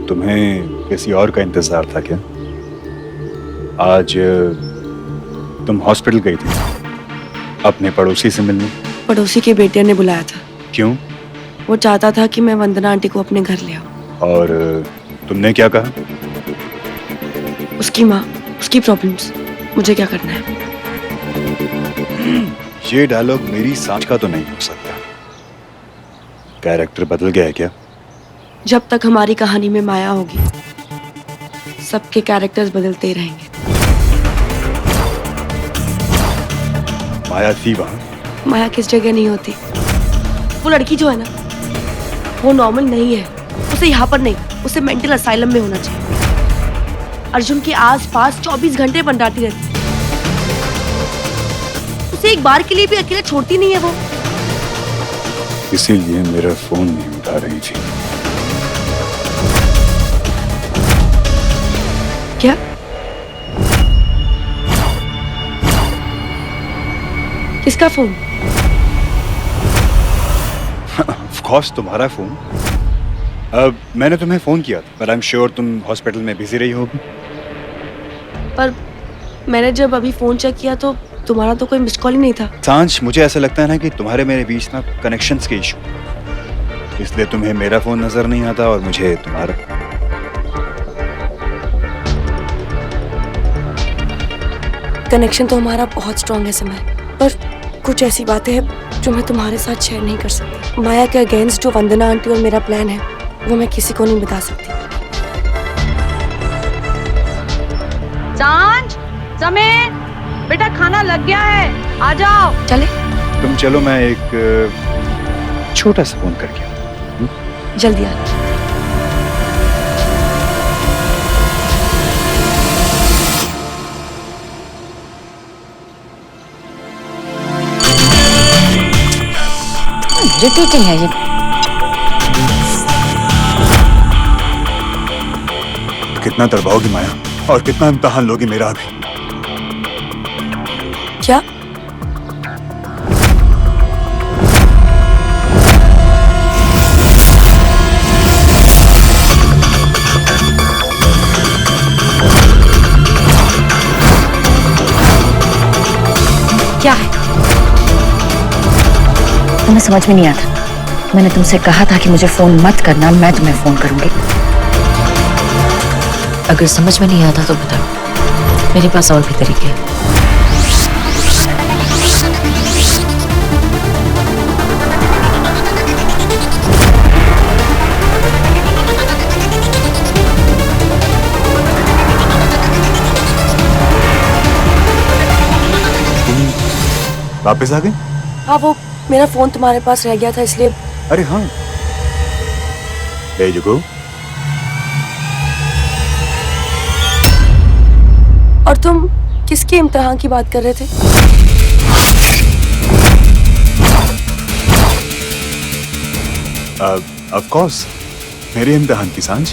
तुम्हें किसी और का इंतजार था क्या? आज तुम हॉस्पिटल गई थी अपने पड़ोसी से मिलने। पड़ोसी के बेटे ने बुलाया था। क्यों? वो चाहता था कि मैं वंदना आंटी को अपने घर ले आऊं। और तुमने क्या कहा? उसकी माँ, उसकी प्रॉब्लम्स, मुझे क्या करना है? ये डायलॉग मेरी सांच का तो नहीं हो सकता। कैरेक्टर बदल गया है क्या? जब तक हमारी कहानी में माया होगी, सबके कैरेक्टर्स बदलते ही रहेंगे। माया थी वहां? माया किस जगह नहीं होती। वो लड़की जो है ना, वो नॉर्मल नहीं है। उसे यहाँ पर नहीं, उसे मेंटल असाइलम में होना चाहिए। अर्जुन के आस-पास 24 घंटे मंडराती रहती है। उसे एक बार के लिए भी अकेले छोड़ती नहीं है वो। इसीलिए मेरा फोन नहीं उठा रही थी। क्या? किसका फोन? ऑफ कोर्स तुम्हारा फोन। अब मैंने तुम्हें फोन किया था, पर आई एम श्योर तुम हॉस्पिटल में बिजी रही होगी। पर मैंने जब अभी फोन चेक किया तो तुम्हारा तो कोई मिस कॉल ही नहीं था। सांच, मुझे ऐसा लगता है ना कि तुम्हारे मेरे बीच ना कनेक्शंस के इशू, इसलिए तुम्हें मेरा फोन नजर नहीं आता और मुझे तुम्हारा। कनेक्शन तो हमारा बहुत स्ट्रांग है समय, पर कुछ ऐसी बातें हैं जो मैं तुम्हारे साथ शेयर नहीं कर सकती। माया के अगेंस्ट जो वंदना आंटी और मेरा प्लान है, वो मैं किसी को नहीं बता सकती। सांझ, समय, बेटा खाना लग गया है, आ जाओ। चले? तुम चलो, मैं एक छोटा सा फोन करके आता हूं। जल्दी आ। इरिटेटिंग है ये। कितना तड़पाओगी माया, और कितना इम्तिहान लोगी मेरा अभी? क्या? क्या है? तुम्हें समझ में नहीं आता। मैंने तुमसे कहा था कि मुझे फोन मत करना, मैं तुम्हें फोन करूंगी। अगर समझ में नहीं आता तो बताओ, मेरे पास और भी तरीके हैं। वापस आ गए? हाँ, वो मेरा फोन तुम्हारे पास रह गया था इसलिए। अरे हाँ, there you go। और तुम किसके इम्तिहान की बात कर रहे थे? ऑफ कोर्स, मेरे इम्तिहान की सांझ।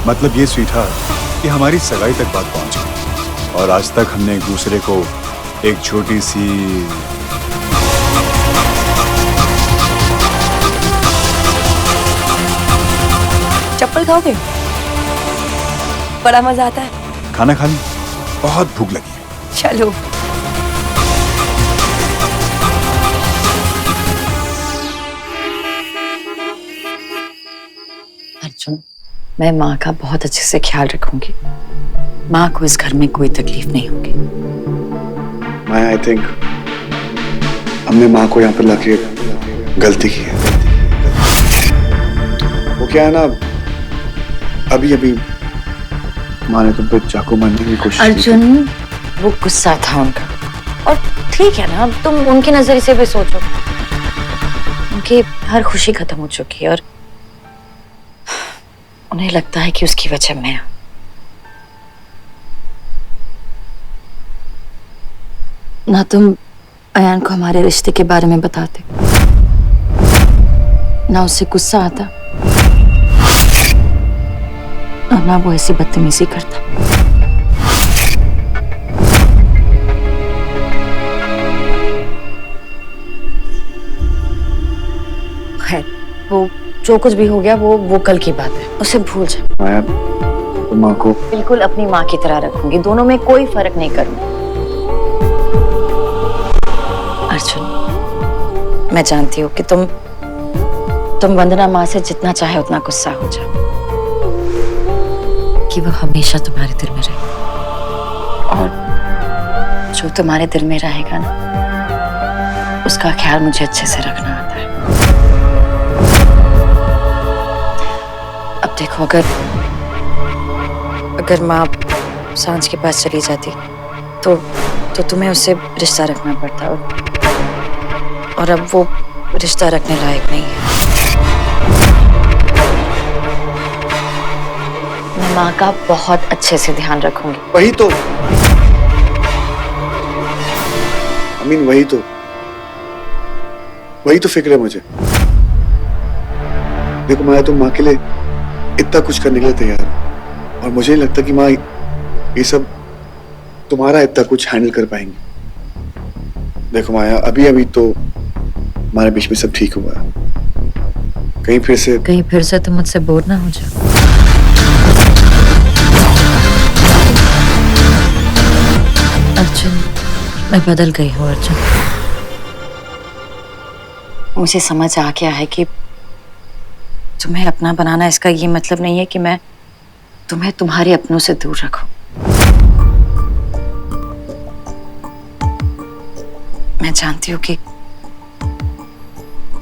मतलब ये स्वीटहार्ट कि हमारी सगाई तक बात पहुंच गई, और आज तक हमने एक दूसरे को एक छोटी सी चप्पल खाओगे? बड़ा मजा आता है। खाना खा ली, बहुत भूख लगी है। चलो। अर्जुन, मैं माँ का बहुत अच्छे से ख्याल रखूंगी। माँ को इस घर में कोई तकलीफ नहीं होगी। आई थिंक हमने माँ को यहाँ पर लाके गलती की है। वो क्या है ना, अभी माँ ने तुम पे चाकू मारने की कोशिश की। अर्जुन, वो गुस्सा था उनका, और ठीक है ना, तुम उनके नजरिए से भी सोचो। उनकी हर खुशी खत्म हो चुकी है और उन्हें लगता है कि उसकी वजह मैं हूं। ना तुम अयान को हमारे रिश्ते के बारे में बताते, ना उससे गुस्सा आता, और ना वो ऐसी बदतमीजी करता। खैर, वो जो कुछ भी हो गया वो कल की बात है, उसे भूल जा। माया, तुम माँ को बिल्कुल अपनी माँ की तरह रखूंगी, दोनों में कोई फर्क नहीं करूंगी। अर्जुन, मैं जानती हूँ कि तुम वंदना माँ से जितना चाहे उतना गुस्सा हो जाओ, कि वो हमेशा तुम्हारे दिल में रहे, और जो तुम्हारे दिल में रहेगा ना, उसका ख्याल मुझे अच्छे से रखना आता है। अब देखो, अगर माँ सांझ के पास चली जाती तो तुम्हें उससे रिश्ता रखना पड़ता, और अब वो रिश्ता रखने लायक नहीं है। मैं माँ का बहुत अच्छे से ध्यान रखूंगी। वही तो, वही तो फिक्र है मुझे। देखो माया, तुम माँ के लिए इतना कुछ करने के लिए तैयार हो, और मुझे नहीं लगता कि माँ ये सब तुम्हारा इतना कुछ हैंडल कर पाएंगी। देखो माया, अभी तो हमारे बीच में सब ठीक हुआ है, कहीं फिर से तुम मुझसे बोर ना हो जाओ। अर्जुन, मैं बदल गई हूँ अर्जुन। मुझे समझ आ गया है कि तुम्हें अपना बनाना, इसका ये मतलब नहीं है कि मैं तुम्हें तुम्हारे अपनों से दूर रखूं। मैं जानती हूँ कि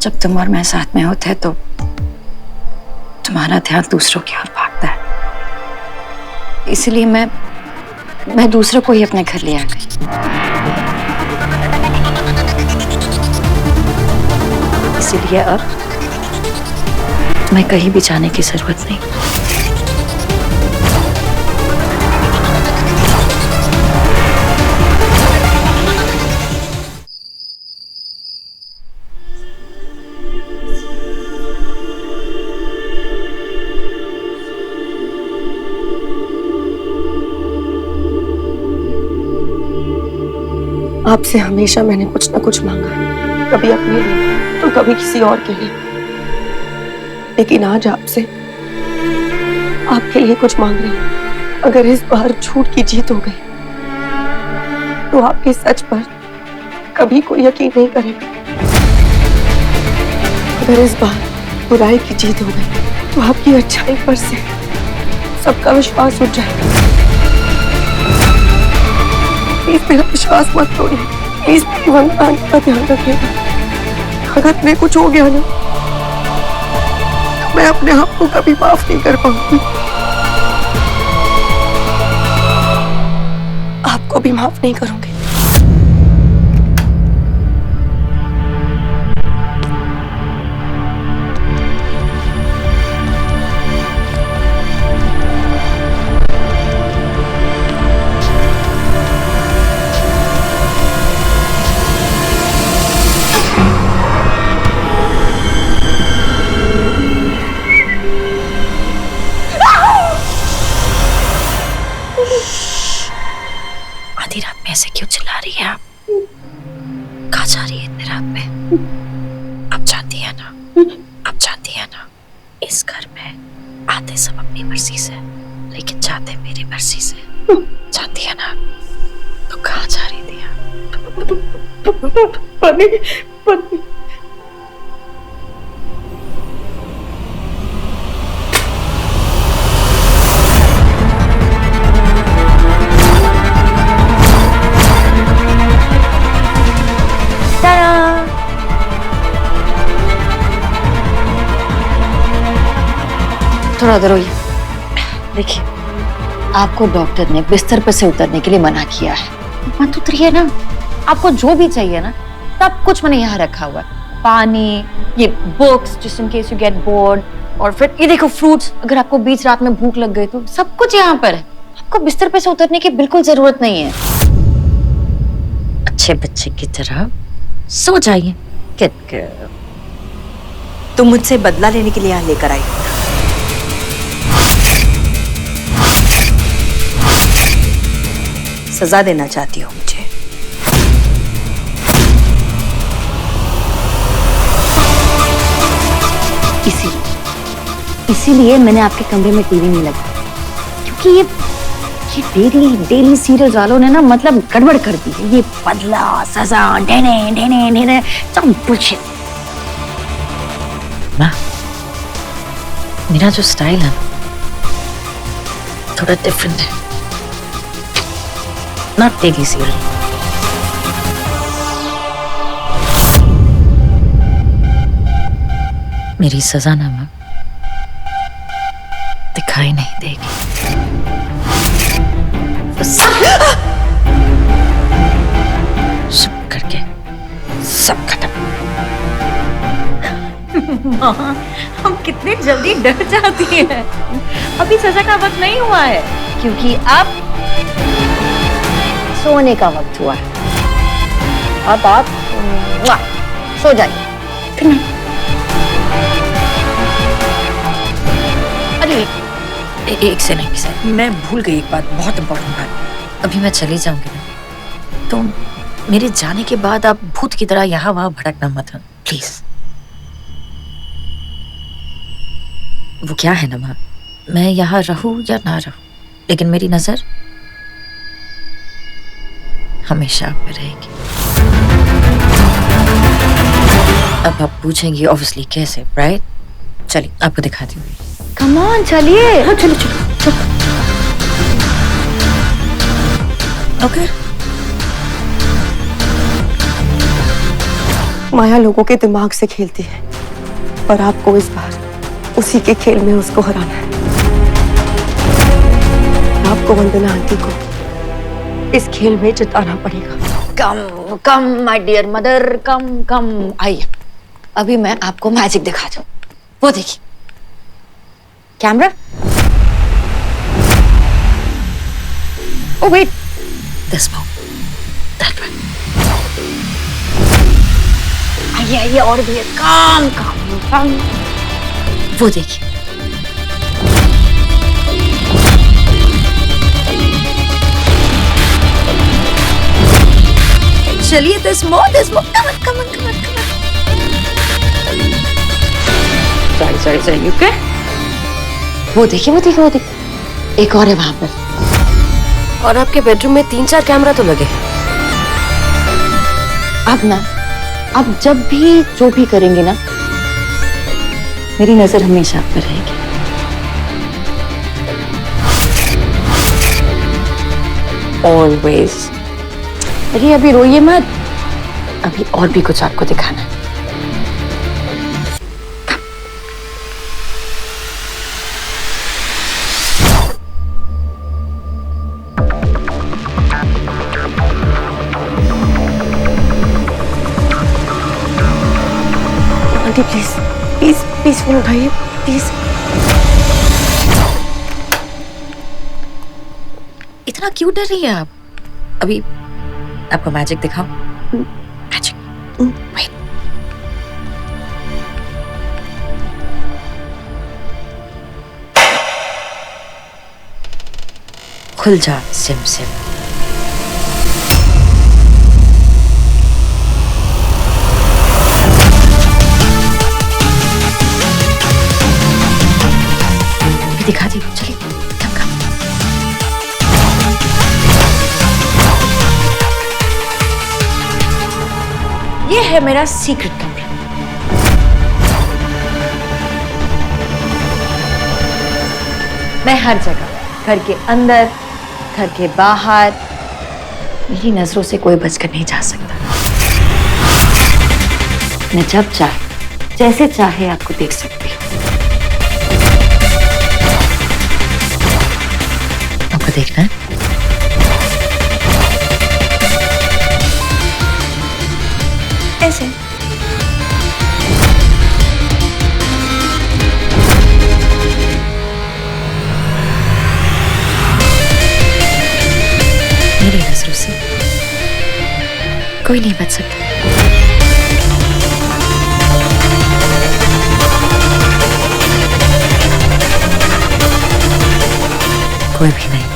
जब तुम और मैं साथ में होते हैं तो तुम्हारा ध्यान दूसरों की ओर भागता है, इसलिए मैं दूसरों को ही अपने घर ले आ गई। इसीलिए अब मैं कहीं भी जाने की जरूरत नहीं। आपसे हमेशा मैंने कुछ ना कुछ मांगा है, कभी अपने लिए तो कभी किसी और के लिए, लेकिन आज आपसे आपके लिए कुछ मांग रही हूँ। अगर इस बार झूठ की जीत हो गई तो आपके सच पर कभी कोई यकीन नहीं करेगा। अगर इस बार बुराई की जीत हो गई तो आपकी अच्छाई पर से सबका विश्वास उठ जाएगा। प्लीज मेरा विश्वास मत तोड़िए, प्लीज मेरी वंदना का ध्यान रखिएगा। अगर मेरे कुछ हो गया ना तो मैं अपने आप को कभी माफ नहीं कर पाऊंगी। आपको भी माफ नहीं करूंगी। आधी रात में ऐसे क्यों चिल्ला रही है आप? कहाँ जा रही है इतनी रात में? आप जानती है ना, इस घर में आते सब अपनी मर्जी से, लेकिन जाते मेरी मर्जी से। जानती है ना? तो कहाँ जा रही थी आप? पति थोड़ा उधर होइए। देखिए, आपको डॉक्टर ने बिस्तर पर से उतरने के लिए मना किया है। मत उतरिए ना, आपको जो भी चाहिए ना सब कुछ मैंने यहाँ रखा हुआ है। पानी, ये बुक्स जिस in case you get bored, और फिर ये देखो फ्रूट्स, अगर आपको बीच रात में भूख लग गई तो सब कुछ यहाँ पर है। आपको बिस्तर पर से उतरने की बिल्कुल जरूरत नहीं है। अच्छे बच्चे की तरह सो जाइए। तुम मुझसे बदला लेने के लिए यहाँ लेकर आई। सजा देना चाहती हो मुझे? इसीलिए इसीलिए मैंने आपके कमरे में टीवी नहीं लगा, क्योंकि ये डेली सीरियल वालों ने ना मतलब गड़बड़ कर दी है। ये बदला सजा ढेने ढेने ढेने सब बुलशिट। माँ, मेरा जो स्टाइल है थोड़ा डिफरेंट है, नॉट डेली सीरियल। मेरी सजा ना माँ दिखाई नहीं देगी। सब करके सब खत्म। माँ, हम कितने जल्दी डर जाती हैं। अभी सजा का वक्त नहीं हुआ है, क्योंकि अब सोने का वक्त हुआ है। अब आप सो जाइए। Good night। अरे एक से मैं भूल गई एक बात, बहुत इंपॉर्टेंट बात। अभी मैं चली जाऊंगी ना, तो मेरे जाने के बाद आप भूत की तरह यहाँ वहां भटकना मत, प्लीज। वो क्या है ना माँ, मैं यहाँ रहूं या ना रहूं, लेकिन मेरी नजर हमेशा आप पे रहेगी। अब आप पूछेंगी ऑब्वियसली कैसे, राइट? चलिए आपको दिखाती हूँ। कम ऑन, चलिए। हाँ चलो चलो चलो। ओके। माया लोगों के दिमाग से खेलती है, पर आपको इस बार उसी के खेल में उसको हराना है। आपको वंदना आंटी को इस खेल में जिताना पड़ेगा। Come come my dear mother, come आइए, अभी मैं आपको मैजिक दिखा दूं। वो देखिए, camera. Oh wait, this way, that way. आइए और भी है। कम। वो देखिए, चलिए। This more, come on. Sorry, okay. वो देखिए, एक और है वहां पर। और आपके बेडरूम में 3-4 कैमरा तो लगे। अब जब भी जो भी करेंगे ना, मेरी नजर हमेशा आप पर रहेगी। ऑलवेज। अरे अभी रोइए मत, अभी और भी कुछ आपको दिखाना है। आंटी प्लीज फोन उठाइए प्लीज। इतना क्यों डर रही है आप? अभी आपको मैजिक दिखाओ। Magic, wait. खुल जा सिम। दिखा दी, चलिए। कम। ये है मेरा सीक्रेट कमरा। मैं हर जगह, घर के अंदर, घर के बाहर, मेरी नजरों से कोई बचकर नहीं जा सकता। मैं जब चाहे, जैसे चाहे आपको देख सकती हूँ। आपको देखना है? ऐसे। मेरी नजरों से कोई नहीं बच सकता। कोई भी नहीं।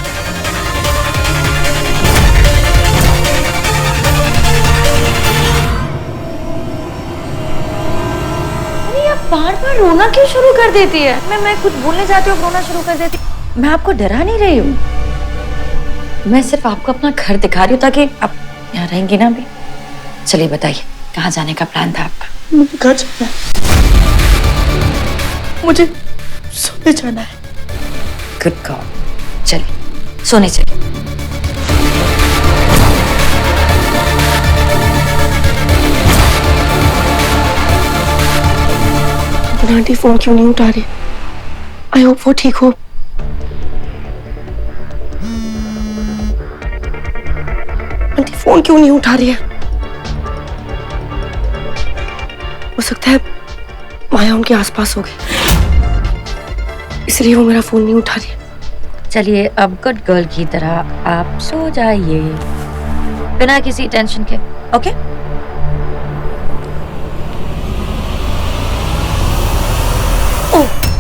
बार-बार रोना क्यों शुरू कर देती है। मैं कुछ बोलने जाती हूँ रोना शुरू कर देती। मैं आपको डरा नहीं रही हूँ, मैं सिर्फ आपको अपना घर दिखा रही हूँ ताकि आप यहाँ रहेंगी ना अभी। चलिए बताइए, कहाँ जाने का प्लान था आपका? मुझे घर जाना है, मुझे सोने जाना है। गुड गॉड, चलिए सोने चलिए। आंटी फोन क्यों नहीं उठा रही? आई होप वो ठीक हो। आंटी फोन क्यों नहीं उठा रही है? हो सकता है माया उनके आसपास हो गई, इसलिए वो मेरा फोन नहीं उठा रही है। चलिए अब गुड गर्ल की तरह आप सो जाइए बिना किसी टेंशन के, ओके?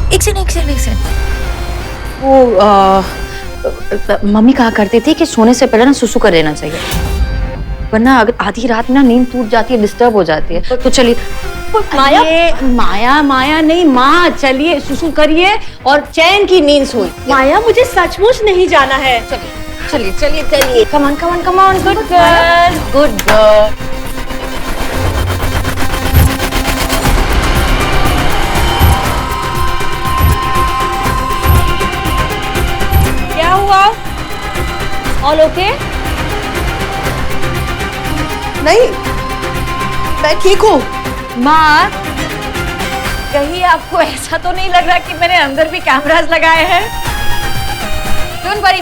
एक सेकंड। वो मम्मी कहा करती थी कि सोने से पहले ना सुसु कर लेना चाहिए, वरना अगर आधी रात में ना नींद टूट जाती है, डिस्टर्ब हो जाती है। तो चलिए माया नहीं माँ, चलिए सुसु करिए और चैन की नींद सोई। माया मुझे सचमुच नहीं जाना है। चलिए कम ऑन गुड गर्ल। क्या हुआ? All okay? नहीं, मैं ठीक हूँ। माँ, कहीं आपको ऐसा तो नहीं लग रहा कि मैंने अंदर भी कैमरास लगाए हैं? डोंट वरी,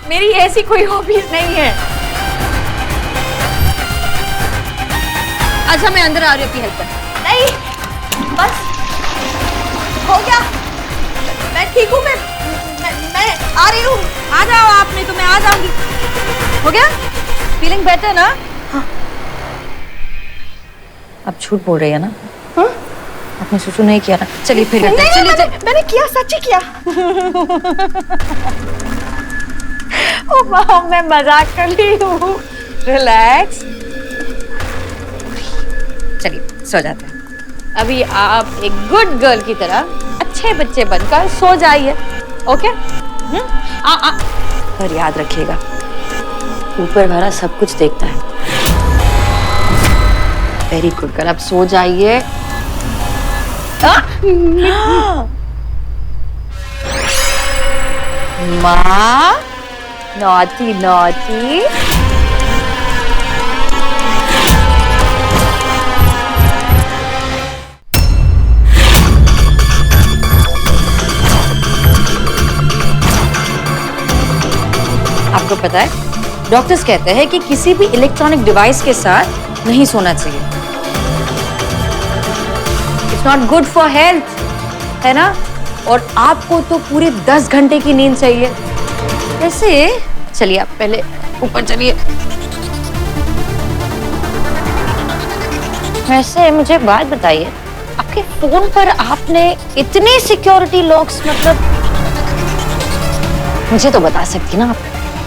मेरी ऐसी कोई हॉबीज नहीं है। अच्छा मैं अंदर आ रही हूँ आपकी हेल्प कर। नहीं, बस हो गया, मैं ठीक हूँ। मैं आ रही हूँ। आ जाओ आप, नहीं तो मैं आ जाऊंगी। हो गया? फीलिंग बेटर ना? हाँ। अब झूठ बोल रही है ना? हाँ? आपने सुसु नहीं किया ना? चलिए फिर नहीं, चलिए। मैंने किया, सच्ची किया। ओ माँ, मैं मजाक कर रही हूँ। रिलैक्स। चलिए सो जाते हैं। अभी आप एक गुड गर्ल की तरह अच्छे बच्चे बनकर सो जाइए, ओके? पर याद रखिएगा, ऊपर वाला सब कुछ देखता है। वेरी गुड गर्ल, अब सो जाइए। माँ, नॉटी नॉटी। आपको पता है, डॉक्टर्स कहते हैं कि किसी भी इलेक्ट्रॉनिक डिवाइस के साथ नहीं सोना चाहिए। It's not good for health, है ना? और आपको तो पूरे 10 घंटे की नींद चाहिए। वैसे चलिए आप पहले ऊपर चलिए। वैसे मुझे एक बात बताइए, आपके फोन पर आपने इतने सिक्योरिटी लॉक्स, मतलब मुझे तो बता सकती ना आप।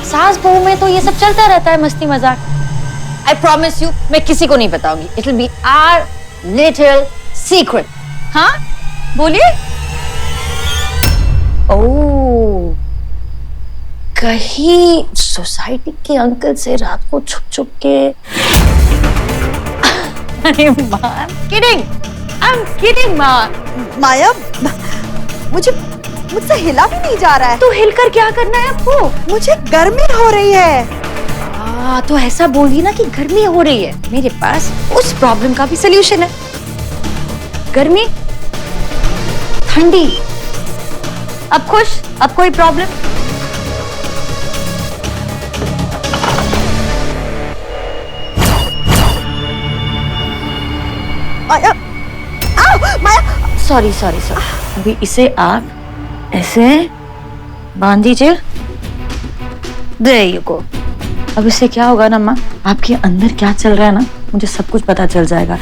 सास बहू में तो ये सब चलता रहता है, मस्ती मजाक। आई प्रॉमिस यू, मैं किसी को नहीं बताऊंगी। It will be our little secret. हाँ बोलिए। ओह, कहीं सोसाइटी के अंकल से रात को छुप छुप के। अरे माँ, किडिंग, आई एम किडिंग माँ। माया, मुझसे हिला भी नहीं जा रहा है। तो हिलकर क्या करना है आपको? मुझे गर्मी हो रही है। तो ऐसा बोलिए ना कि गर्मी हो रही है। मेरे पास उस प्रॉब्लम का भी सलूशन है। गर्मी, ठंडी। अब खुश? अब कोई प्रॉब्लम? माया, माया। सॉरी। अभी इसे आप ऐसे बांध दीजिए। There you go। अब इससे क्या होगा ना माँ, आपके अंदर क्या चल रहा है ना, मुझे सब कुछ पता चल जाएगा।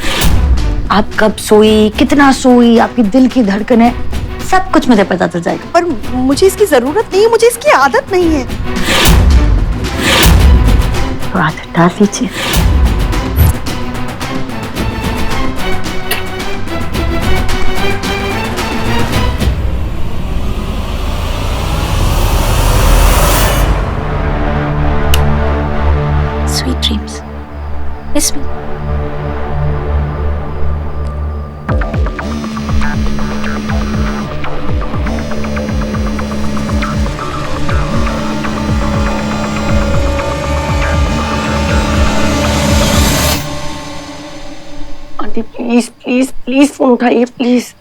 आप कब सोई, कितना सोई, आपकी दिल की धड़कनें, सब कुछ मुझे पता चल जाएगा। पर मुझे इसकी जरूरत नहीं है, मुझे इसकी आदत नहीं है। तो आदत डाल लीजिए। ड्रीम्स। इसमें aunty please please please phone उठाइए प्लीज।